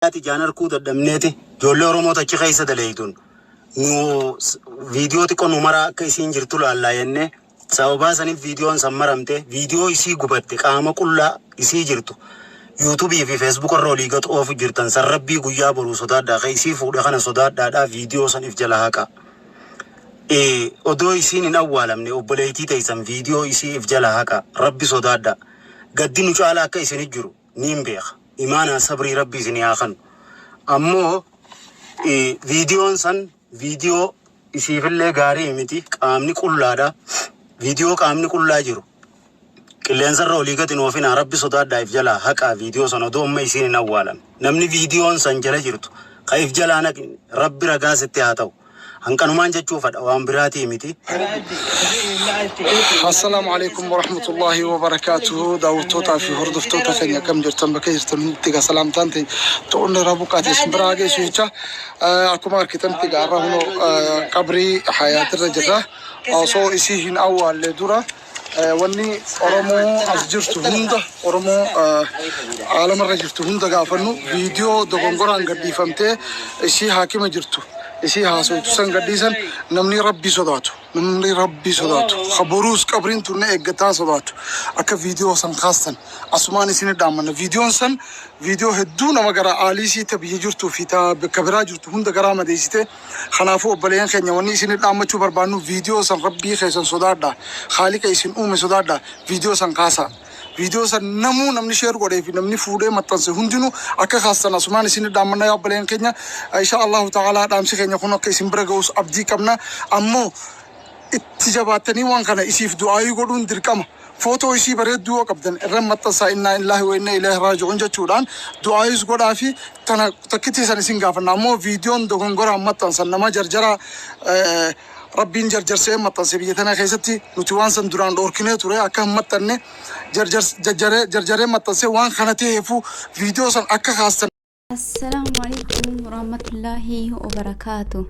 جانر كود الدمنيتي جولي رومو تاكي خيسة دليتون نو فيديو تكو نمرا كيسين جرتولو الله ينه سوابا سنين فيديو سمرمته فيديو يسي قبته قاما كلا يسي جرتو يوتيوب في فيسبوك الروليغات اوف جرتن سربي قويا برو صداد دا خيسي فوق خانا صداد دا فيديو سن افجلهاكا odoo isiin hin awwaalamne obboleettii teessan viidiyoo isii if jala haqa rabbi sodaadha gaddi nu caala akka isin jiru niin beeka imaana sabrii rabbi isin yaa kan ammoo viidiyoon san viidiyoo isiifillee gaarii miti qaamni qullaadha viidiyoo qaamni qullaa jiru qilleensarra olii gadi noofina rabbi sodaadha if jala haqa viidiyoo san odoo amma isiin hin awwaalamne namni viidiyoon san jala jirtu ka if jalaa naqni rabbi ragaa sitti haa ta'u هنكنمان جتشوفت أوام براتي ميتي. السلام عليكم ورحمة الله وبركاته. داوتوتا في هردف توتا خنيا كم جرتم بكير تم تيجا سلام تانتي تقول ربوكات اسمبراغي سويتشا أكمار كتم تيجا رهنو قبري حياة الرجرة أصو إسيهن أول لدورة واني أرمو أسجرت هندا أرمو عالم الرجرت هندا قافنو فيديو دوغونغوران قدي فهمته إسي حاكم جرتو إسي هاسو تسان قديسان نمني ربي صداتو خبروس قبرين تونه إجتا صداتو أكا فيديو سن خاصن أسماني سين دامنا فيديو سن فيديو هدونا مغرا آليسي تبيه جرتو فيتا بكبرا جرتو هند غرامة ديسيته خنافو أبليان خينيا واني سين دامنا چو بربانو فيديو سن ربي خيسن صدات دا خالق إسين أومي صدات دا فيديو سن خاصا فيديو سن نمني شير قولي في نمني فودة متنسه هندينو أكا خاصنا أسماني سين دامنا يا أبليان خينيا إن شاء الله تعالى دامسي خينيا خونو كيسين برغوس أبدي كمنا أمو اتجاباتني وان كان يسيف دعاء يقولون دركما فوتو يسي بريد دعاء قبضن الرمت سا إنا الله وإنا إليه راجعون جتشوران دعاء يقول عافي تنا تكتي سنسين غافنا مو فيديون دوغن غورا متن سنما جرجرا ربين جرجر سي متن سبيتنا خيستي نتوان سن دوران دوركنه توري اكا متن جرجر متن سي وان خنتي يفو فيديو سن اكا خاص. السلام عليكم ورحمة الله وبركاته.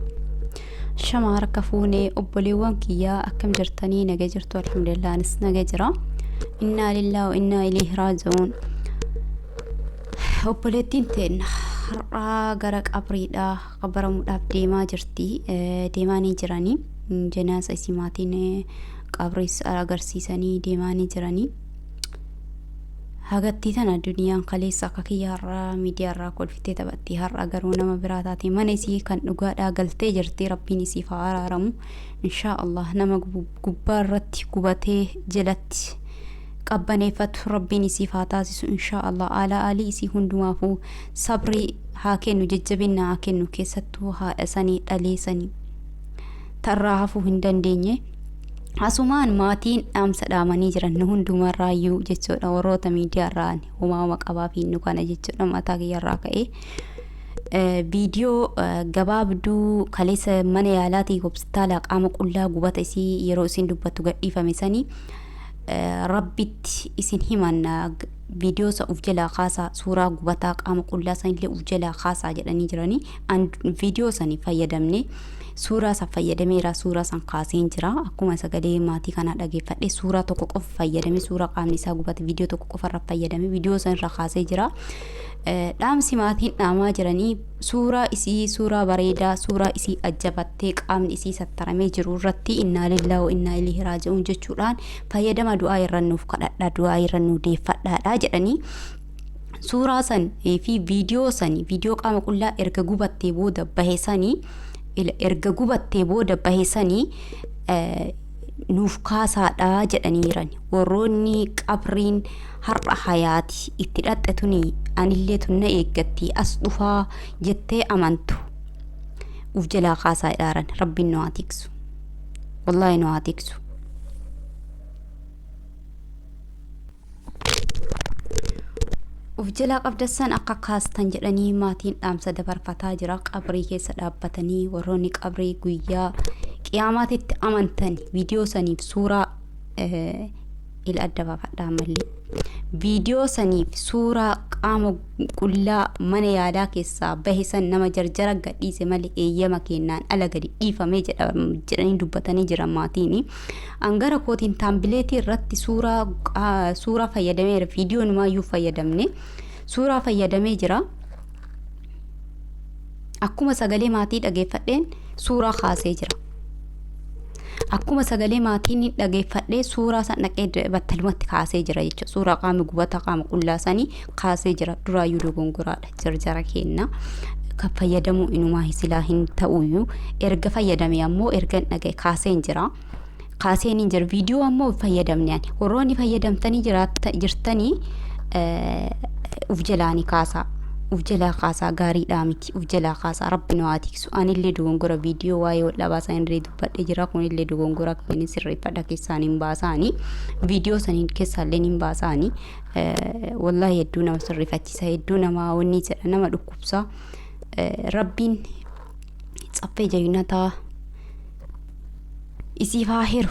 شما ركفوني أبوليوان كيا أكم جرتني نجرتو الحمد لله نسنا جرا إنا لله وإنا إليه راجعون. أبوليتين تين غرق أبريدا قبر مداب ديما جرتي ديماني جراني جناس اسماتين قبريس أرغرسيساني ديماني جراني هاغتي تنا دنيا قليسا ككيا را ميديا را كل فتي تبتي هر اغرونا مبراتاتي منسي كان نغادا غلتي جرتي ربي نسي فارارم ان شاء الله نما غبارتي غبتي جلت قبني فت ربي نسي فاتاسي ان شاء الله على الي سي هندما فو صبري هاكنو ججبنا هاكنو كيستو ها اسني دليسني تراهفو هندندني asumaan maatiin dhaamsa dhaamanii jiran nu hundumarraayyuu jechuudha warroota miidiyaarraan uumama qabaa fi nu kana jechuudha mataa kiyyarraa ka'ee viidiyoo gabaabduu kaleessa mana yaalaatii hospitaala qaama qullaa gubata isii yeroo isin dubbattu gadhiifame sanii rabbitti isin himanna viidiyoo sa uf jalaa kaasaa suuraa gubataa qaama qullaa sanillee uf jalaa kaasaa jedhanii jiranii viidiyoo sanii fayyadamne suuraa sa fayyadameera suuraa san kaaseen jira akkuma sagalee maatii kana dhageeffadhe suuraa tokko qofa fayyadame suuraa qaamni isaa gubate viidiyoo tokko qofa irra fayyadame viidiyoo san irra kaasee jira dhaamsi maatiin dhaamaa jiranii suuraa isii suuraa bareedaa suuraa isii ajjabattee qaamni isii sattaramee jiru irratti innaa lillahi wa innaa ilaihi raaji'uun jechuudhaan fayyadama du'aa irrannuuf kadhadhaa du'aa irrannuu deeffadhaadha jedhanii suuraa san fi viidiyoo sanii viidiyoo qaama qullaa erga gubattee booda baheesanii erga gubattee booda baheesanii nuuf kaasaadha jedhaniiran warroonni qabriin har'a hayaati itti dhadhatuni anillee tunna eeggatti as dhufaa jettee amantu uf jalaa kaasaa dhaaran rabbiin nu haa tiksu wallahi nu haa tiksu. ufjala qabdasan akka kaastan jedhanii maatiin dhaamsa dabarfataa jira qabrii keessa dhaabbatanii warroonni qabrii guyyaa qiyaamaatitti amantan viidiyoo saniif suuraa ila addabaafadhaa mallee viidiyoo saniif suuraa qaama qullaa mana yaalaa keessaa bahisan nama jarjara gadhiise malee eeyyama kennaan ala gadi dhiifamee jedhanii dubbatanii jiran maatiini angara kootiin taambileetii irratti suuraa fayyadameera viidiyoon maayyuu fayyadamne suuraa fayyadamee jira akkuma sagalee maatii dhageeffadheen suuraa kaasee jira. Akkuma sagalee maatiin dhageeffadhee suuraa san dhaqee battalumatti kaasee jira jechuudha. Suuraa qaama gubataa qaama qullaasanii kaasee jira. Duraayyuu dogongoraadha jarjara kenna. Kan fayyadamu inumaa silaa hin ta'uyyuu erga fayyadame ammoo erga dhaqee kaasee jira. Kaasee ni jira. Viidiyoo ammoo fayyadamne ani. Warroonni fayyadamtanii jirtanii uf jalaani kaasaa. Uf jalaa kaasaa gaariidhaa miti. Uf jalaa kaasaa rabbi nu haa tiksu. Anillee dogongora viidiyoo waa'ee wal dhabaa isaan irree dubbadhee jira. Kunillee dogongora kan sirreeffadha keessaan hin baasaanii. Viidiyoo saniin keessaallee hin baasaanii. Wallahi hedduu nama sirreeffachisa. Hedduu nama wanni jedha nama dhukkubsa. Rabbiin tsaffee jayinataa isiif haa heeru.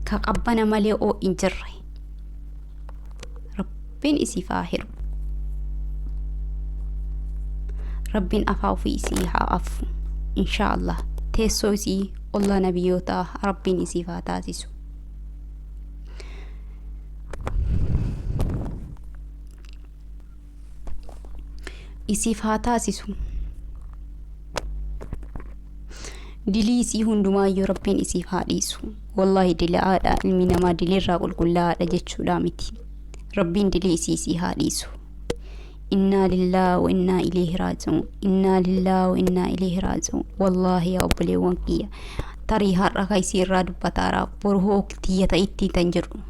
Ka qabbana malee oo hin jirre. Rabbiin isiif haa heeru. Rabbiin afaa ofii isii haa afu. Inshaallah. Teessoo isii olla nabiyyoota Rabbiin isiif haa taasisu. Isiif haa taasisu. Dilii isii hundumaayyuu Rabbiin isiif haa dhiisu. Wallahi dila'aadha. Ilmi namaa diliirraa qulqullaa'aadha jechuudha miti. Rabbiin dilii isii haa dhiisu. Inna lillahi wa inna ilayhi raaji'uun. Inna lillahi wa inna ilayhi raaji'uun. Wallahi yaa obboleewwan kiyya. Tarii har'a kaisii irraa dubbataara. Borhoo tiyya ta'itti tan jedhu.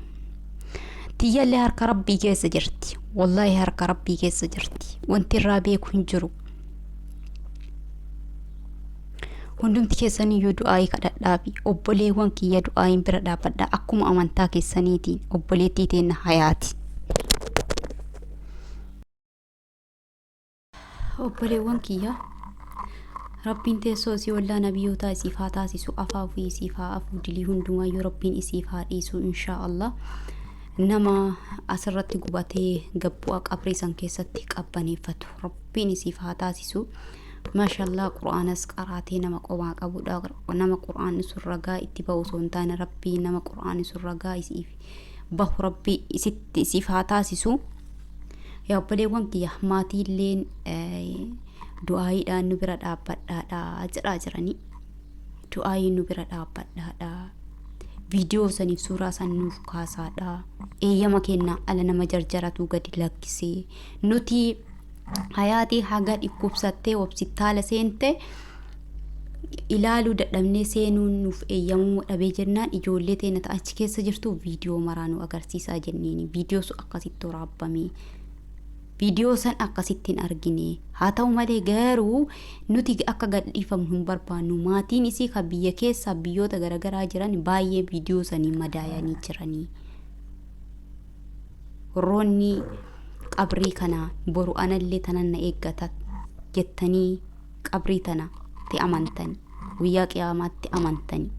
Tiyyallee harka Rabbii keessa jirti. Wallahi harka Rabbii keessa jirti. Wanti irraa beeku hin jiru. Hundumti keessaniyyuu du'aayii kadhadhaafi obboleewwan kiyya du'aayin bira dhaabbadhaa akkuma amantaa keessaniitiin obboleettii teenna hayaati. Obboleewwan kiyya Rabbiin teessoo isii wallaa nabiyyootaa isiif haa taasisu. Afaa ofii isiif haa afu. Dilii hundumaayyuu Rabbiin isiif haa dhiisu inshaallah. Nama asirratti gubatee gabbu'a qabrii san keessatti qabbaneeffatu Rabbiin isiif haa taasisu. Mashallah Qur'aanas qaraatee nama qomaa qabudha. Nama Qur'aanni sun ragaa itti bahu osoo hin taane Rabbii nama Qur'aanni sun ragaa isiif bahu Rabbii isiif haa taasisu. Yaa obboleewwan kiyya maatiilleen du'aayiidhaan nu bira dhaabbadhaadha jedhaa jiranii. Du'aayii nu bira dhaabbadhaadha. Viidiyoo saniif suuraa san nuuf kaasaadha. Eeyyama kennaa ala nama jarjaratu gadi lakkisee nuti hayaatii haga dhukkubsattee hospitaala seente ilaaluu dadhabnee seenuun nuuf eeyyamuu dhabee jennaan ijoollee teenya achi keessa jirtu viidiyoo maraa nu agarsiisaa jenneeni. Viidiyoo sun akkasitti waraabamee viidiyoo san akkasittiin argine. Haa ta'u malee garuu nuti akka gadhiifamnu hin barbaannu. Maatiin isii kan biyya keessa biyyoota garaagaraa jiran baay'ee viidiyoo sanii madaayanii jiranii. Warroonni qabrii kana boru anallee tanan na eeggata jettanii qabrii tana ti amantani. Guyyaa qiyaamaatti amantani.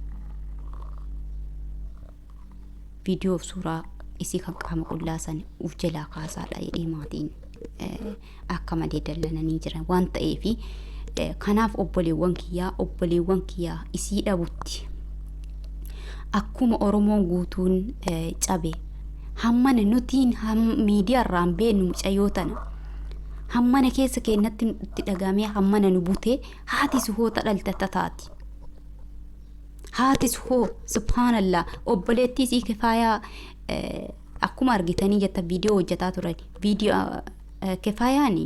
Viidiyoo suuraa isii kan qaama qullaasan uf jalaa kaasaadha jedhee maatiin akka malee dallananii jiran waan ta'eefi kanaaf obboleewwan kiyyaa isii dhabutti akkuma Oromoon guutuun cabe hammana nutiin miidiyaa irraan beenu mucayyoo tana hammana keessa keenyatti itti dhagamee hammana nu bute haati suhoota dhaltata taati. Haati suhoo subhaanallah obboleettii isii kifaayaa akkuma argitanii jetta viidiyoo hojjetaa turan. Viidiyoo kifaayaani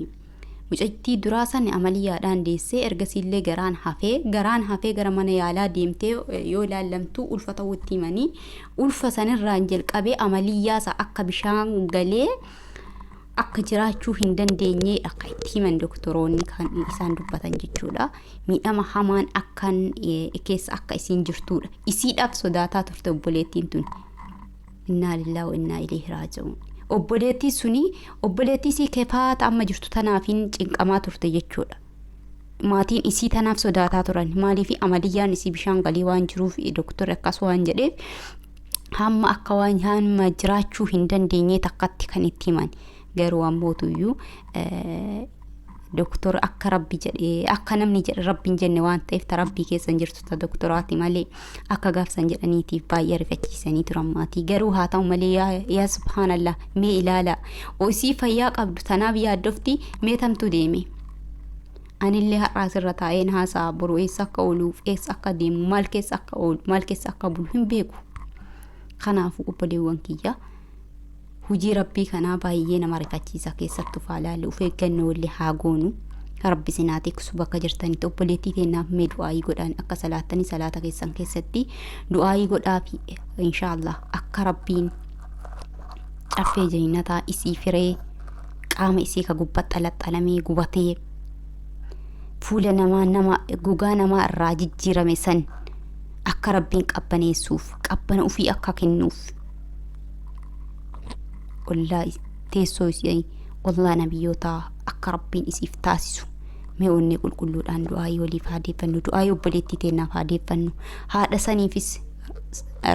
mucaytii duraa san amaliyyaadhaan deessee ergasiillee garaan hafee gara mana yaalaa deemtee yoo ilaallamtu ulfa ta'utti himanii ulfa sanirraan jalqabee amaliyyaasa akka bishaan galee akka jiraachuu hin dandeenye akka itti himan doktoroonni kan isaan dubbatan jechuudha. Miidhama hamaan akkan keessa akka isiin jirtuudha. Isiidhaaf sodaataa turte obboleettiin tun. Inna lillahi wa inna ilayhi raaji'uun. Obboleettii isii kefaata amma jirtu tanaafin cinqamaa turte jechuudha. Maatiin isii tanaaf sodaataa turan. Maaliif amaliyyaan isii bishaan galee waan jiruuf doktorri akkas waan jedheef hamma akka waan hamma jiraachuu hin dandeenye takkatti kan itti himan. Garuu ammootuyyuu doktor akka rabbi jedhe akka namni jedhe rabbiin jenne waan ta'eef ta rabbii keessan jirtu ta doktoraati malee akka gaafsan jedhaniitiif baay'ee rifachiisanii turan maatii garuu haa ta'u malee yaa subhaanallah mee ilaala osii fayyaa qabdu tanaaf yaaddofti mee tamtu deeme anillee har'aas irra taa'een haasaa boru eessa akka ooluuf eessa akka deemu maal keessa akka oolu maal keessa akka bulu hin beeku kanaafuu obboleewwan kiyya hujii rabbii kanaa baay'ee nama rifachiisa keessattuu faalaalee of eeggannoo illee haa goonu rabbi sinaa tiksu bakka jirtanitti obboleettii teennaaf mee du'aayii godhaan akka salaattanii salaata keessan keessatti du'aayii godhaafi inshaallah akka rabbiin caffee jannataa isii firee qaama isii ka gubbaatti xalaxalamee gubatee fuula nama gogaa namaa irraa jijjiirame san akka rabbiin qabbaneessuuf qabbana ofii akka kennuuf wallahi teessoo isii wallah nabiyyoota akka rabbiin isiif taasisu mee onnee qulqulluudhaan du'aayii waliif haadeeffannu du'aayii obboleettii teennaaf haadeeffannu haadha saniifis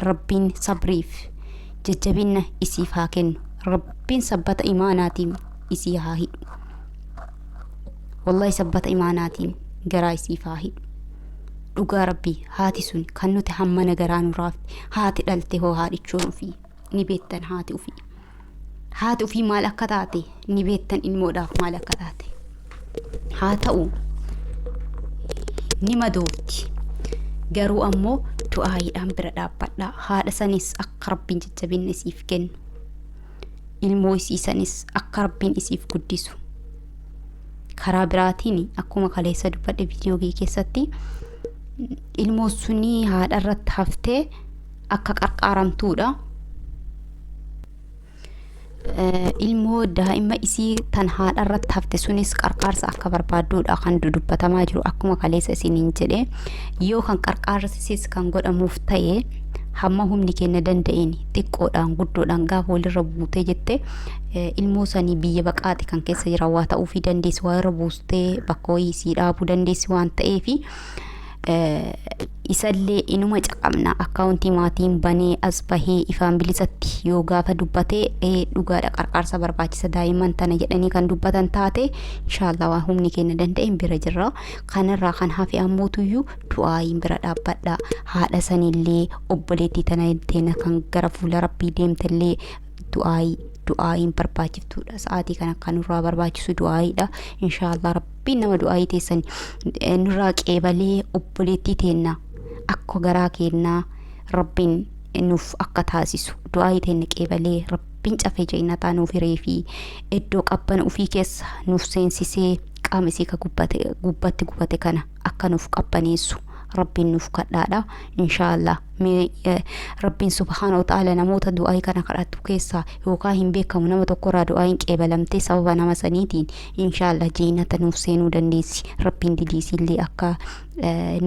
rabbiin sabriif jajjabina isiif haa kennu rabbiin sabbata imaanaatiin isii haa hidhu wallahi sabbata imaanaatiin garaa isiif haa hidhu dhugaa rabbii haati sun kan nuti hammana garaa nuraaf haati dhalte hoo haadhichoon ofii ni beektan haati ofii maal akka taate ni beektan ilmoodhaaf maal akka taate haa ta'u ni madoofti garuu ammoo du'aayiidhaan bira dhaabbadhaa haadha sanis akka rabbiin jajjabina isiif kennu ilmoo isiisanis akka rabbiin isiif guddisu karaa biraatiin akkuma kaleessa dubbadhe viidiyoo keessatti ilmoo sunii haadha irratti haftee akka qarqaaramtuudha ilmoo daa'ima isii tan haadha irratti hafte sunis qarqaarsa akka barbaadduudha kan dubbatamaa jiru akkuma kaleessa isiniin jedhe yoo kan qarqaarsisis kan godhamuuf ta'e hamma humni kenna danda'een xiqqoodhaan guddoodhaan gaafa walirra buutee jette ilmoo sanii biyya baqaati kan keessa jira waa ta'uu fi dandeessi waa irra buustee bakka wayii isii dhaabuu dandeessi waan ta'eefi isallee inuma caqabna akkaawuntii maatiin banee as bahee ifaan bilisatti yoo gaafa dubbatee dhugaadha qarqaarsa barbaachisa daa'imman tana jedhanii kan dubbatan taate inshaallah waa humni kenna danda'een bira jirra kanarraa kan hafe ammootuyyuu du'aayiin bira dhaabbadha haadha sanillee obboleettii tana teena kan gara fuula rabbii deemtellee du'aayiin barbaachiftuudha sa'aatii kana kan nurraa barbaachisu du'aayiidha inshaallah rabbiin nama du'aayii teessan nurraa qeebalee obboleettii teenna akka garaa kennaa rabbiin nuuf akka taasisu du'aayii teenna qeebalee rabbiin cafee jannataa nuuf hiree fi iddoo qabbana ofii keessa nuuf seensisee qaama isii ka gubbatti gubate kana akka nuuf qabbaneessu rabbiin nuuf kadhaadha inshaallah rabbiin subhaanahu wa ta'ala namoota du'aayii kana kadhatu keessaa yookaan hin beekamu nama tokkorraa du'aayiin qeebalamtee sababa nama saniitiin inshaallah jannata nuuf seenuu dandeessi rabbiin didiisillee akka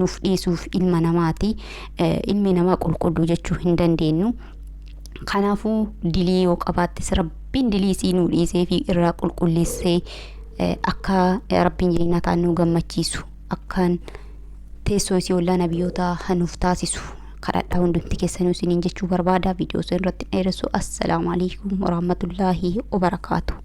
nuuf dhiisuuf ilma namaati ilmi namaa qulqulluu jechuu hin dandeenyu kanaafuu dilii yoo qabaattes rabbiin dilii sii nuu dhiisee fi irraa qulqulleessee akka rabbiin jannataa nu gammachiisu akkaan teessoo isii ollaa nabiyyoota nuuf taasisu kadhadhaa hundumti keessanuu isiniin jechuu barbaada viidiyoo irratti dheeressu assalaamu alaikum warahmatullaahi wabarakaatuh